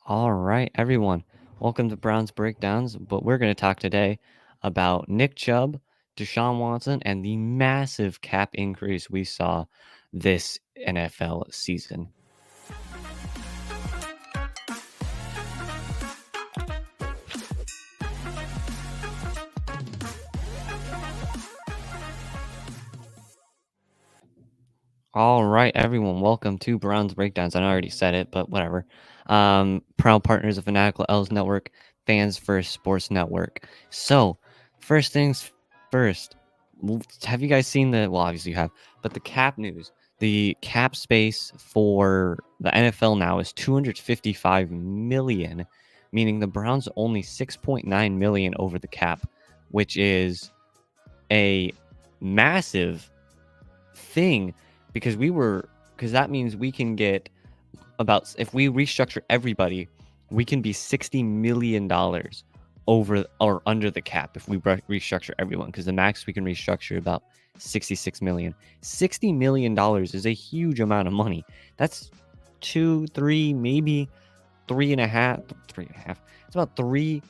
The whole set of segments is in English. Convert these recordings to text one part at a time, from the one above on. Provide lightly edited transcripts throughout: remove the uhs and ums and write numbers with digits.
All right, everyone. Welcome to Browns Breakdowns. But we're going to talk today about Nick Chubb, Deshaun Watson, and the massive cap increase we saw this NFL season. All right, everyone. Welcome to Browns Breakdowns. I already said it, but whatever. Proud partners of Fanatical L's Network, Fans First Sports Network. So, first things first. Have you guys seen the? Well, obviously you have, but the cap news. The cap space for the NFL now is 255 million, meaning the Browns are only 6.9 million over the cap, which is a massive thing because that means we can get about, if we restructure everybody, we can be $60 million over or under the cap if we restructure everyone, because the max we can restructure about 66 million. $60 million is a huge amount of money. That's 2, 3, maybe 3.5. It's about three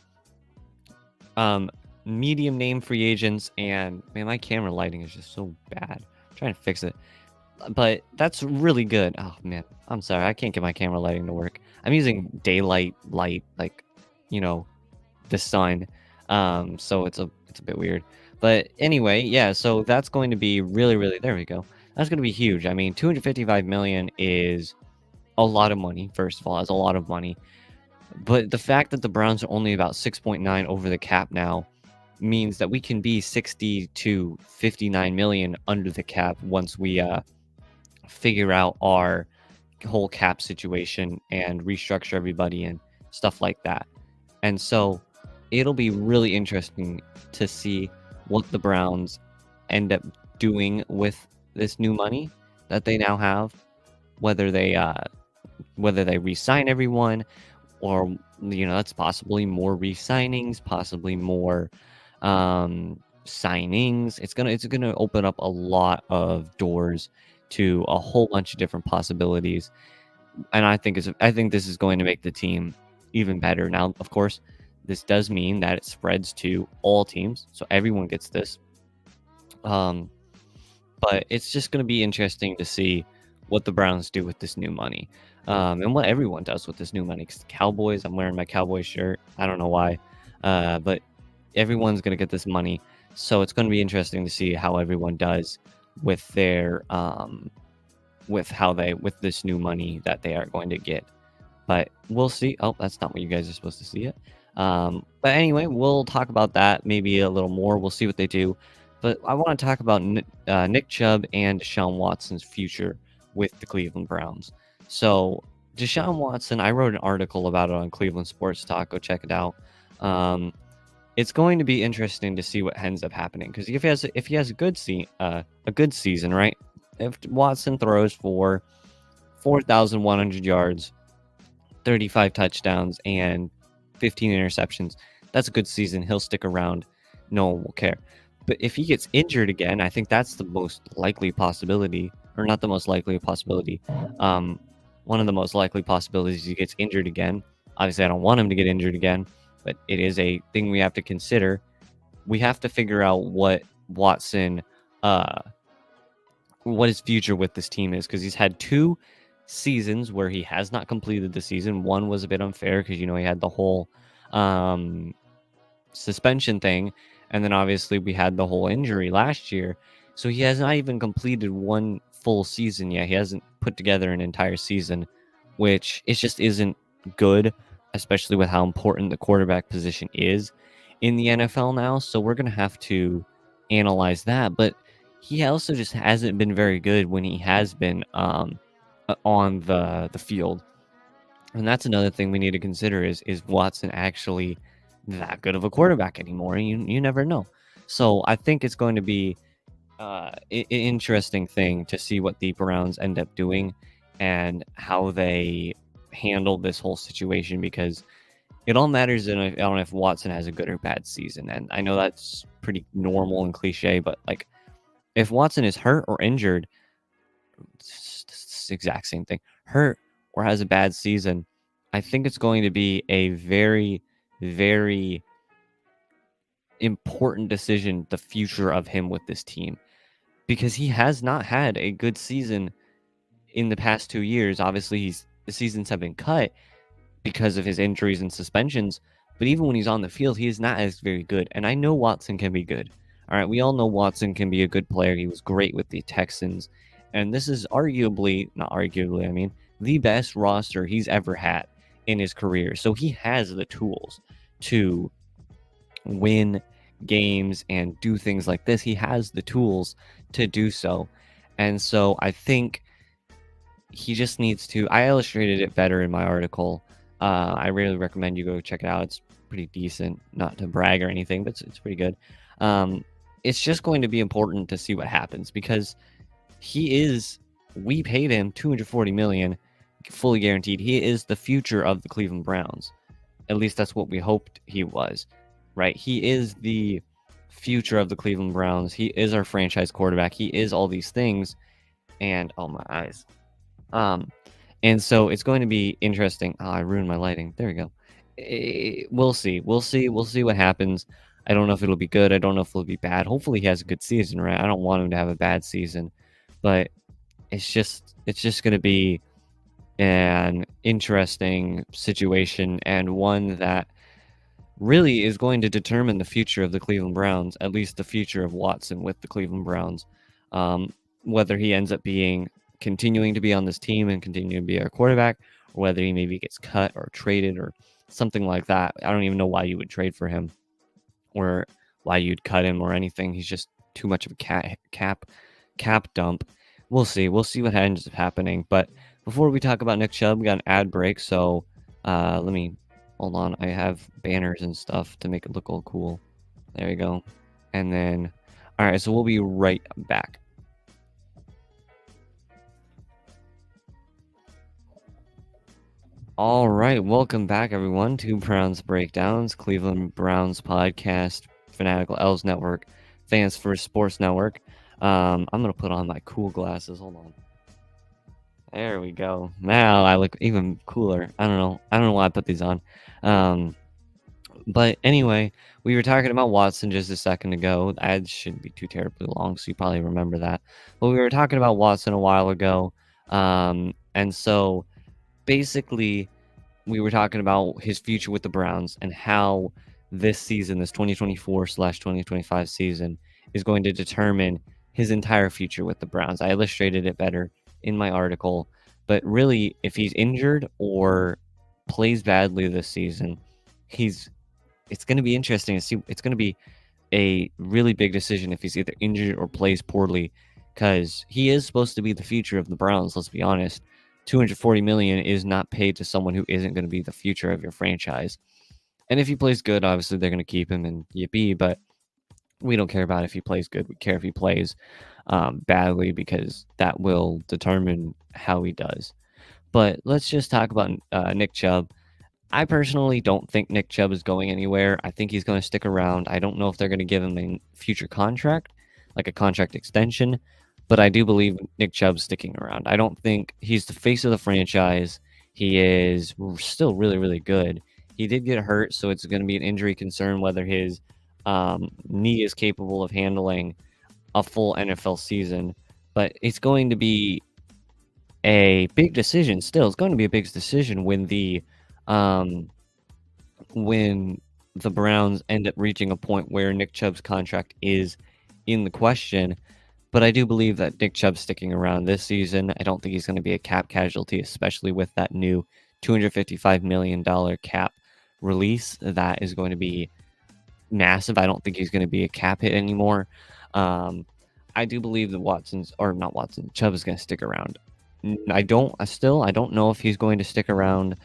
medium name free agents, and man, my camera lighting is just so bad. I'm trying to fix it. But that's really good. Oh man, I'm sorry, I can't get my camera lighting to work. I'm using daylight light, like, the sun. So it's a bit weird. But anyway, yeah, so that's going to be really, there we go. That's going to be huge. I mean, 255 million is a lot of money. First of all, it's a lot of money. But the fact that the Browns are only about 6.9 over the cap now means that we can be 60 to 59 million under the cap once we figure out our whole cap situation and restructure everybody and stuff like that. And so it'll be really interesting to see what the Browns end up doing with this new money that they now have, whether they re-sign everyone, or that's possibly more re-signings, possibly more signings. It's gonna open up a lot of doors to a whole bunch of different possibilities, and I think this is going to make the team even better. Now, of course, this does mean that it spreads to all teams, so everyone gets this. But it's just going to be interesting to see what the Browns do with this new money, and what everyone does with this new money. Because the Cowboys, I'm wearing my Cowboys shirt. I don't know why, but everyone's going to get this money, so it's going to be interesting to see how everyone does with their with this new money that they are going to get. But we'll see. Oh, that's not what you guys are supposed to see yet. But anyway, we'll talk about that maybe a little more. We'll see what they do. But I want to talk about Nick Chubb and Deshaun Watson's future with the Cleveland Browns. So Deshaun Watson, I wrote an article about it on Cleveland Sports Talk. Go check it out. It's going to be interesting to see what ends up happening, because if he has a good season, right? If Watson throws for 4,100 yards, 35 touchdowns, and 15 interceptions, that's a good season. He'll stick around. No one will care. But if he gets injured again, I think that's the most likely possibility, or not the most likely possibility. One of the most likely possibilities he gets injured again. Obviously, I don't want him to get injured again, but it is a thing we have to consider. We have to figure out what Watson, what his future with this team is, because he's had 2 seasons where he has not completed the season. One was a bit unfair because he had the whole suspension thing, and then obviously we had the whole injury last year, so he has not even completed one full season yet. He hasn't put together an entire season, which it just isn't good, especially with how important the quarterback position is in the NFL now. So we're gonna have to analyze that. But he also just hasn't been very good when he has been on the field. And that's another thing we need to consider, is Watson actually that good of a quarterback anymore? You never know. So I think it's going to be an interesting thing to see what the Browns end up doing and how they handle this whole situation, because it all matters in if Watson has a good or bad season. And I know that's pretty normal and cliche, but like, if Watson is hurt or injured, it's the exact same thing. Hurt or has a bad season, I think it's going to be a very, very important decision, the future of him with this team, because he has not had a good season in the past 2 years. Obviously, the seasons have been cut because of his injuries and suspensions, but even when he's on the field, he is not as very good. And I know Watson can be good. All right, we all know Watson can be a good player. He was great with the Texans, and this is arguably, not arguably, I mean, the best roster he's ever had in his career. So he has the tools to win games and do things like this. He has the tools to do so. And so I think he just needs to. I illustrated it better in my article. I really recommend you go check it out. It's pretty decent, not to brag or anything, but it's pretty good. It's just going to be important to see what happens because we paid him $240 million, fully guaranteed. He is the future of the Cleveland Browns. At least that's what we hoped he was, right? He is the future of the Cleveland Browns. He is our franchise quarterback. He is all these things. And oh, my eyes. And so it's going to be interesting. Oh, I ruined my lighting. There we go. We'll see. We'll see what happens. I don't know if it'll be good. I don't know if it'll be bad. Hopefully he has a good season, right? I don't want him to have a bad season, but it's just going to be an interesting situation and one that really is going to determine the future of the Cleveland Browns, at least the future of Watson with the Cleveland Browns. Whether he ends up continuing to be on this team and continue to be our quarterback, or whether he maybe gets cut or traded or something like that. I don't even know why you would trade for him or why you'd cut him or anything. He's just too much of a cap dump. We'll see. We'll see what ends up happening. But before we talk about Nick Chubb, we got an ad break. So let me hold on. I have banners and stuff to make it look all cool. There you go. And then, all right. So we'll be right back. All right, welcome back, everyone, to Browns Breakdowns, Cleveland Browns podcast, Fanatical L's Network, Fans First Sports Network. I'm gonna put on my cool glasses. Hold on. There we go. Now I look even cooler. I don't know why I put these on. But anyway, we were talking about Watson just a second ago. The ads shouldn't be too terribly long, so you probably remember that. But we were talking about Watson a while ago, and so basically, we were talking about his future with the Browns and how this season, this 2024/2025 season, is going to determine his entire future with the Browns. I illustrated it better in my article, but really, if he's injured or plays badly this season, it's going to be interesting to see. It's going to be a really big decision if he's either injured or plays poorly, because he is supposed to be the future of the Browns. Let's be honest. $240 million is not paid to someone who isn't going to be the future of your franchise. And if he plays good, obviously they're going to keep him and yippee, but we don't care about if he plays good. We care if he plays badly because that will determine how he does. But let's just talk about Nick Chubb. I personally don't think Nick Chubb is going anywhere. I think he's going to stick around. I don't know if they're going to give him a future contract, like a contract extension, but I do believe Nick Chubb's sticking around. I don't think he's the face of the franchise. He is still really, really good. He did get hurt, so it's going to be an injury concern whether his knee is capable of handling a full NFL season. But it's going to be a big decision still. It's going to be a big decision when the Browns end up reaching a point where Nick Chubb's contract is in the question. But I do believe that Nick Chubb's sticking around this season. I don't think he's going to be a cap casualty, especially with that new $255 million cap release. That is going to be massive. I don't think he's going to be a cap hit anymore. I do believe that Chubb is going to stick around. I don't know if he's going to stick around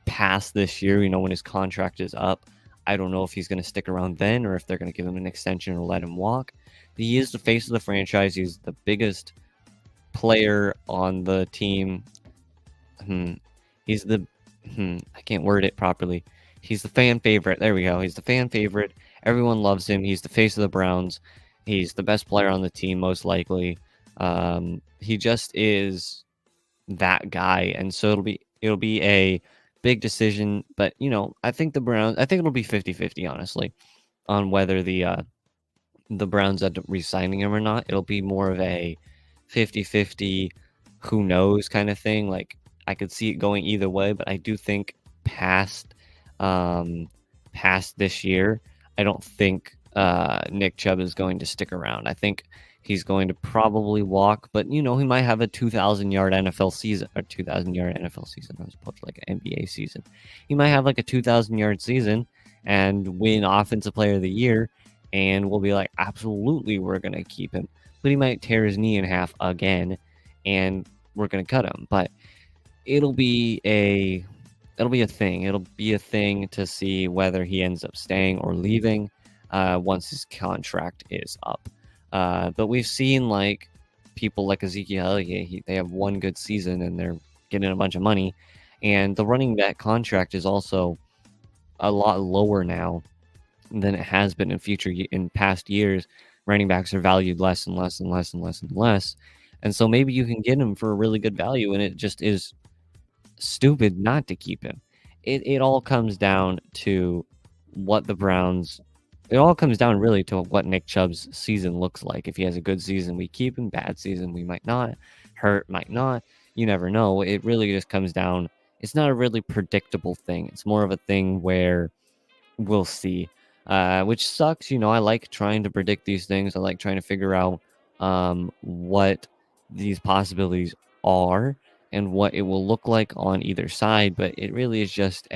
past this year, when his contract is up. I don't know if he's going to stick around then or if they're going to give him an extension or let him walk. But he is the face of the franchise. He's the biggest player on the team. He's the I can't word it properly. He's the fan favorite. There we go. He's the fan favorite. Everyone loves him. He's the face of the Browns. He's the best player on the team, most likely. He just is that guy, and so It'll be a big decision, but I think the Browns. I think it'll be 50-50, honestly, on whether the Browns end up re-signing him or not. It'll be more of a 50-50, who knows kind of thing. Like, I could see it going either way, but I do think past um past this year, I don't think Nick Chubb is going to stick around. I think he's going to probably walk, but he might have a 2,000-yard NFL season or 2,000-yard NFL season as opposed to like an NBA season. He might have like a 2,000-yard season and win Offensive Player of the Year, and we'll be like, absolutely, we're gonna keep him. But he might tear his knee in half again, and we're gonna cut him. But it'll be a it'll be a thing. It'll be a thing to see whether he ends up staying or leaving once his contract is up. But we've seen like people like Ezekiel Elliott, they have one good season and they're getting a bunch of money, and the running back contract is also a lot lower now than it has been in past years. Running backs are valued less and less and less and less and less, and so maybe you can get him for a really good value, and it just is stupid not to keep him. It all comes down to what the Browns. It all comes down really to what Nick Chubb's season looks like. If he has a good season, we keep him. Bad season, we might not. Hurt, might not. You never know. It really just comes down. It's not a really predictable thing. It's more of a thing where we'll see, which sucks. I like trying to predict these things. I like trying to figure out what these possibilities are and what it will look like on either side. But it really is just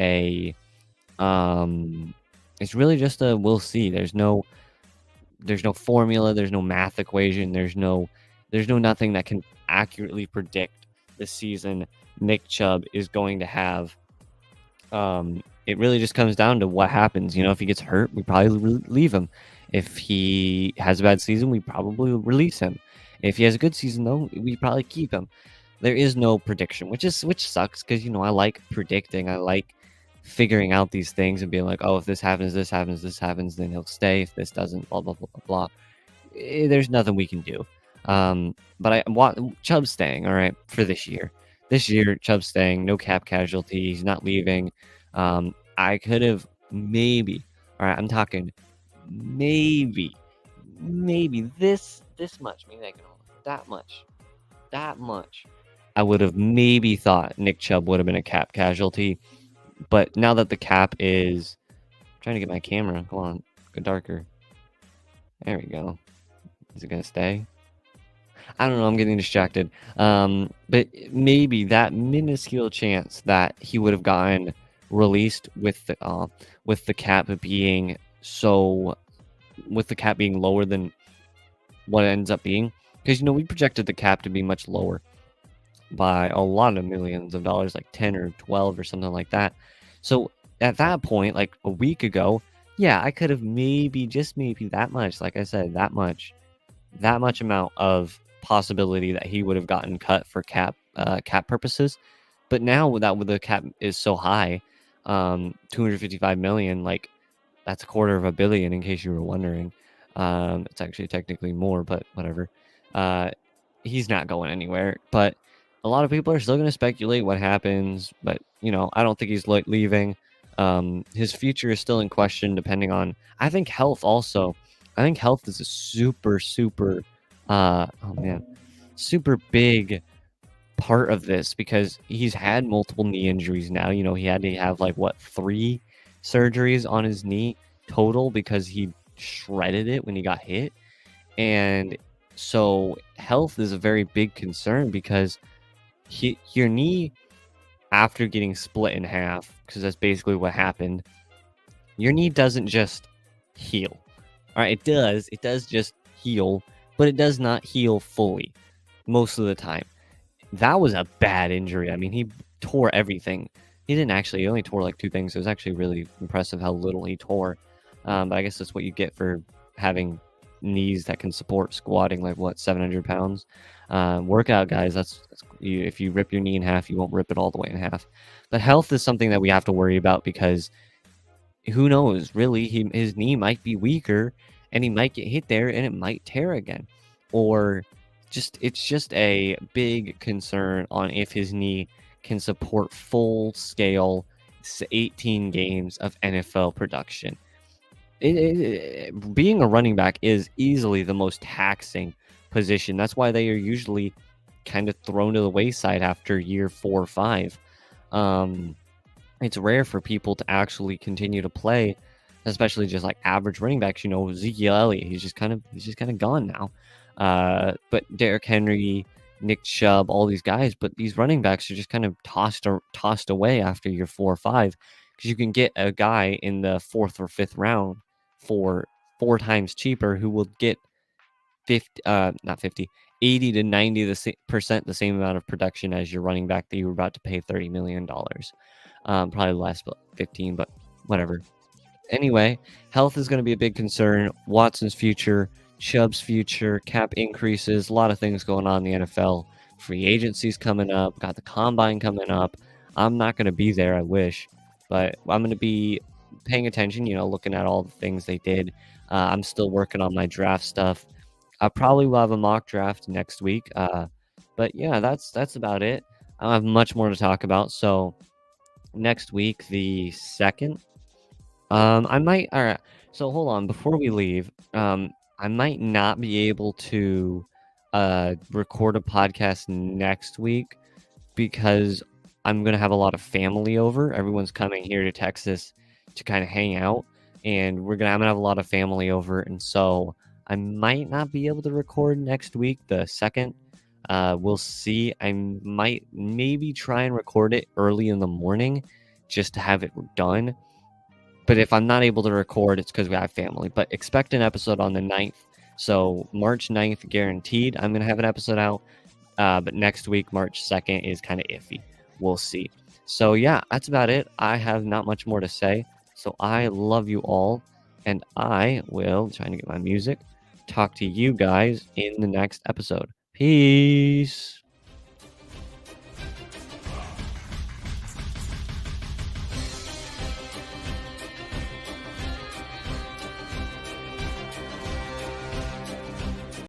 it's really just a we'll see. There's no formula. There's no math equation. There's no nothing that can accurately predict the season Nick Chubb is going to have. It really just comes down to what happens. If he gets hurt, we probably leave him. If he has a bad season, we probably release him. If he has a good season, though, we probably keep him. There is no prediction, which sucks because I like predicting. I like figuring out these things and being like, oh, if this happens, this happens, this happens, then he'll stay. If this doesn't, blah blah blah blah blah. There's nothing we can do. But I want Chubb staying. All right, for this year. This year, Chubb staying. No cap casualty. He's not leaving. I could have maybe. All right, I'm talking maybe this much. Maybe I can that much. I would have maybe thought Nick Chubb would have been a cap casualty, but now that the cap is, I'm trying to get my camera. Hold on, go darker. There we go. Is it gonna stay? I don't know. I'm getting distracted. But maybe that minuscule chance that he would have gotten released with the cap being lower than what it ends up being, because we projected the cap to be much lower by a lot of millions of dollars, like 10 or 12 or something like that. So at that point, like a week ago, yeah, I could have maybe, just maybe that much, like I said, that much amount of possibility that he would have gotten cut for cap purposes. But now that the cap is so high, 255 million, like that's $250 million, in case you were wondering. It's actually technically more, but whatever. He's not going anywhere. But a lot of people are still going to speculate what happens. But I don't think he's leaving. His future is still in question, depending on, I think, health also. I think health is a super super big part of this, because he's had multiple knee injuries now. He had to have 3 surgeries on his knee total because he shredded it when he got hit. And so health is a very big concern, because your knee, after getting split in half, because that's basically what happened, your knee doesn't just heal. All right, it does just heal, but it does not heal fully most of the time. That was a bad injury. I mean, he tore everything. He only tore 2 things. It was actually really impressive how little he tore. But I guess that's what you get for having knees that can support squatting 700 pounds. Workout guys, that's if you rip your knee in half, you won't rip it all the way in half. But health is something that we have to worry about, because who knows, really, his knee might be weaker and he might get hit there and it might tear again. Or it's just a big concern on if his knee can support full scale 18 games of NFL production. Being a running back is easily the most taxing position. That's why they are usually kind of thrown to the wayside after year 4 or 5. It's rare for people to actually continue to play, especially just like average running backs. Ezekiel Elliott, he's just kind of gone now. But Derrick Henry, Nick Chubb, all these guys, but these running backs are just kind of tossed away after year 4 or 5, because you can get a guy in the 4th or 5th round for 4 times cheaper who will get 50, not 50, 80 to 90% the same amount of production as your running back that you were about to pay $30 million. Probably less, but 15, but whatever. Anyway, health is going to be a big concern. Watson's future, Chubb's future, cap increases, a lot of things going on in the NFL. Free agency's coming up, got the combine coming up. I'm not going to be there, I wish, but I'm going to be paying attention, looking at all the things they did. I'm still working on my draft stuff. I probably will have a mock draft next week. But yeah, that's about it. I don't have much more to talk about. So next week, the 2nd, I might. All right. So hold on before we leave. I might not be able to record a podcast next week because I'm gonna have a lot of family over. Everyone's coming here to Texas to kind of hang out, and I'm gonna have a lot of family over, and so I might not be able to record next week, the 2nd. We'll see. I might maybe try and record it early in the morning just to have it done. But if I'm not able to record, it's because we have family. But expect an episode on the 9th. So March 9th, guaranteed, I'm going to have an episode out. But next week, March 2nd, is kind of iffy. We'll see. So yeah, that's about it. I have not much more to say. So I love you all. And I will, trying to get my music, talk to you guys in the next episode. Peace.